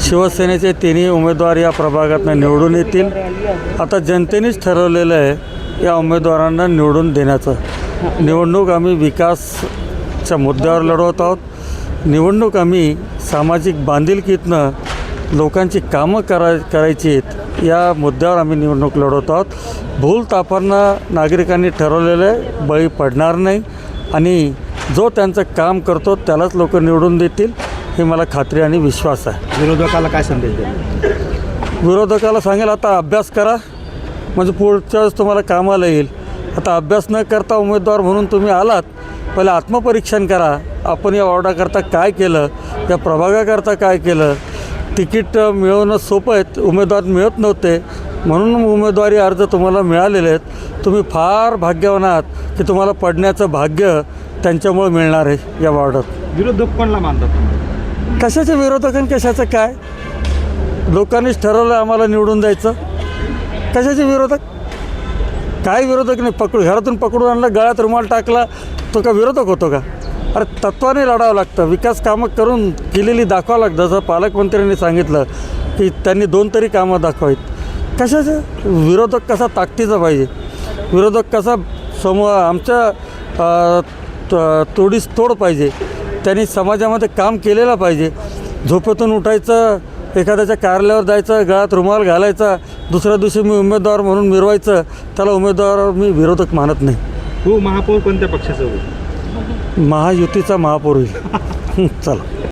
शिवसेनेचे तिन्ही उमेदवार या प्रभागातून निवडून येतील. आता जनतेनेच ठरवलेलं आहे या उमेदवारांना निवडून देण्याचं. निवडणूक आम्ही विकासच्या मुद्द्यावर लढवत आहोत. निवडणूक आम्ही सामाजिक बांधिलकीतनं लोकांची कामं करायची आहेत या मुद्द्यावर आम्ही निवडणूक लढवत आहोत. भूलथापांना नागरिकांनी ठरवलेलं आहे बळी पडणार नाही आणि जो त्यांचं काम करतो त्यालाच लोक निवडून देतील हे मला खात्री आणि विश्वास आहे. विरोधकाला काय संदेश द्याल? विरोधकाला सांगेल आता अभ्यास करा म्हणजे पुढच्या वेळेस तुम्हाला कामाला येईल. आता अभ्यास न करता उमेदवार म्हणून तुम्ही आलात, पहिले आत्मपरीक्षण करा. आपण या वॉर्डाकरता काय केलं, या प्रभागाकरता काय केलं. तिकीट मिळवणं सोपं आहे, उमेदवार मिळत नव्हते म्हणून उमेदवारी अर्ज तुम्हाला मिळालेले आहेत. तुम्ही फार भाग्यवान आहात की तुम्हाला पडण्याचं भाग्य त्यांच्यामुळे मिळणार आहे या वॉर्डात. विरोधक कोणाला मानतात? कशाचे विरोधक आणि कशाचं काय? लोकांनीच ठरवलं आम्हाला निवडून द्यायचं. कशाचे विरोधक? काय विरोधक नाही. घरातून पकडून आणलं, गळ्यात रुमाल टाकला, तो का विरोधक होतो का? अरे तत्त्वाने लढावं लागतं. विकास कामं करून केलेली दाखवावं लागतं. जसं पालकमंत्र्यांनी सांगितलं की त्यांनी 2 तरी कामं दाखवावीत. कशाचं विरोधक? कसा ताकदीचा पाहिजे विरोधक, कसा आमच्या तोडीस तोड पाहिजे. त्यांनी समाजामध्ये काम केलेलं पाहिजे. झोपेतून उठायचं, एखाद्याच्या कार्यालयावर जायचं, गळ्यात रुमाल घालायचा, दुसऱ्या दिवशी मी उमेदवार म्हणून मिरवायचं, त्याला उमेदवार मी विरोधक मानत नाही. हो, महापौर कोणत्या पक्षाचा होईल? महायुतीचा महापौर होईल. चला.